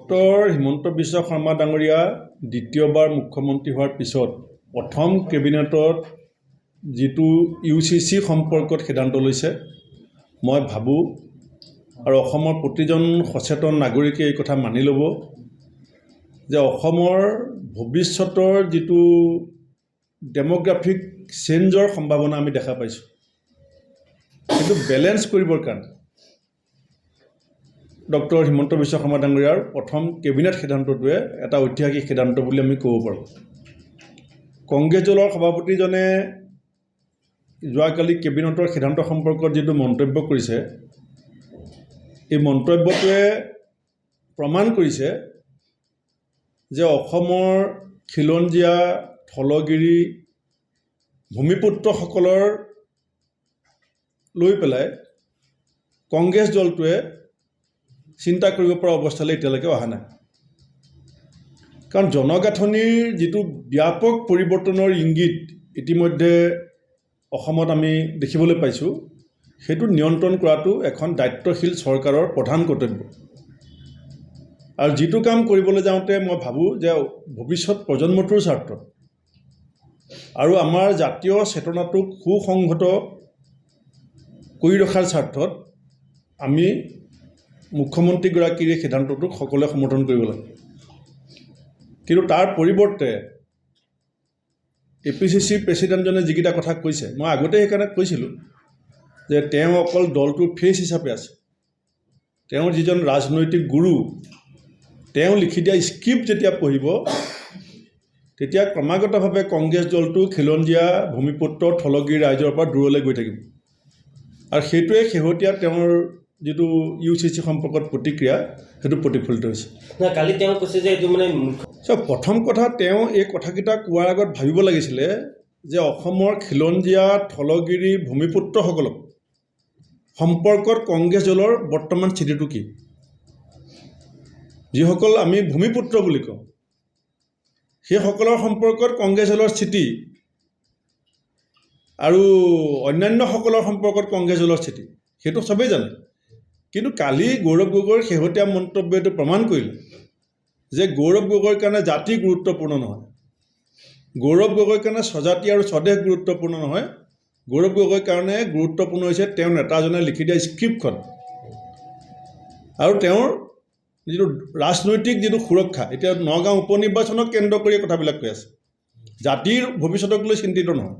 Doctor Himanta Biswa Sarma ডাঙৰীয়া দ্বিতীয়বাৰ মুখ্যমন্ত্ৰী হোৱাৰ পিছত প্ৰথম কেবিনেটত যিটো UCC সম্পৰ্কত সিদ্ধান্ত লৈছে মই ভাবোঁ আৰু অসমৰ প্ৰতিজন সচেতন নাগৰিকে এই কথা মানি ল'ব যে অসমৰ ভৱিষ্যতৰ যিটো ডেমোগ্ৰাফিক চেঞ্জৰ সম্ভাৱনা আমি দেখা পাইছোঁ কিন্তু বেলেন্স কৰিবৰ কাৰণে ডক্টৰ হিমন্ত বিশ্ব শৰ্মা ডাঙৰীয়াৰ প্ৰথম কেবিনেট সিদ্ধান্তটোৱে এটা ঐতিহাসিক সিদ্ধান্ত বুলি আমি ক'ব পাৰোঁ। কংগ্ৰেছ দলৰ সভাপতিজনে যোৱাকালি কেবিনেটৰ সিদ্ধান্ত সম্পৰ্কত যিটো মন্তব্য কৰিছে এই মন্তব্যটোৱে প্ৰমাণ কৰিছে যে অসমৰ খিলঞ্জীয়া থলগিৰি ভূমিপুত্ৰসকলৰ লৈ পেলাই কংগ্ৰেছ দলটোৱে চিন্তা কৰিব পৰা অৱস্থালৈ এতিয়ালৈকে অহা নাই। কাৰণ জনগাঁথনিৰ যিটো ব্যাপক পৰিৱৰ্তনৰ ইংগিত ইতিমধ্যে অসমত আমি দেখিবলৈ পাইছোঁ সেইটো নিয়ন্ত্ৰণ কৰাটো এখন দায়িত্বশীল চৰকাৰৰ প্ৰধান কৰ্তব্য। আৰু যিটো কাম কৰিবলৈ যাওঁতে মই ভাবোঁ যে ভৱিষ্যত প্ৰজন্মটোৰ স্বাৰ্থত আৰু আমাৰ জাতীয় চেতনাটোক সুসংহত কৰি ৰখাৰ স্বাৰ্থত আমি মুখ্যমন্ত্ৰীগৰাকীৰ এই সিদ্ধান্তটোক সকলোৱে সমৰ্থন কৰিব লাগে। কিন্তু তাৰ পৰিৱৰ্তে APCC প্ৰেছিডেণ্টজনে যিকেইটা কথা কৈছে মই আগতে সেইকাৰণে কৈছিলোঁ যে তেওঁ অকল দলটোৰ ফেচ হিচাপে আছে। তেওঁৰ যিজন ৰাজনৈতিক গুৰু তেওঁ লিখি দিয়া স্ক্ৰিপ্ট যেতিয়া পঢ়িব তেতিয়া ক্ৰমাগতভাৱে কংগ্ৰেছ দলটো খিলঞ্জীয়া ভূমিপুত্ৰ থলগিৰি ৰাইজৰ পৰা দূৰলৈ গৈ থাকিব আৰু সেইটোৱে শেহতীয়া তেওঁৰ যিটো UCC সম্পৰ্কত প্ৰতিক্ৰিয়া সেইটো প্ৰতিফলিত হৈছে। কালি তেওঁ কৈছে যে এইটো মানে প্ৰথম কথা তেওঁ এই কথাকেইটা কোৱাৰ আগত ভাবিব লাগিছিলে যে অসমৰ খিলঞ্জীয়া থলগিৰি ভূমিপুত্ৰসকলক সম্পৰ্কত কংগ্ৰেছ দলৰ বৰ্তমান স্থিতিটো কি। যিসকল আমি ভূমিপুত্ৰ বুলি কওঁ সেইসকলৰ সম্পৰ্কত কংগ্ৰেছ দলৰ স্থিতি আৰু অন্যান্যসকলৰ সম্পৰ্কত কংগ্ৰেছ দলৰ স্থিতি সেইটো চবেই জানে। কিন্তু কালি গৌৰৱ গগৈৰ শেহতীয়া মন্তব্যটো প্ৰমাণ কৰিলে যে গৌৰৱ গগৈৰ কাৰণে জাতি গুৰুত্বপূৰ্ণ নহয়, গৌৰৱ গগৈৰ কাৰণে স্বজাতি আৰু স্বদেশ গুৰুত্বপূৰ্ণ নহয়, গৌৰৱ গগৈৰ কাৰণে গুৰুত্বপূৰ্ণ হৈছে তেওঁৰ নেতাজনে লিখি দিয়া স্ক্ৰিপ্টখন আৰু তেওঁৰ যিটো ৰাজনৈতিক যিটো সুৰক্ষা। এতিয়া নগাঁও উপ নিৰ্বাচনক কেন্দ্ৰ কৰি কথাবিলাক কৈ আছে, জাতিৰ ভৱিষ্যতক লৈ চিন্তিত নহয়।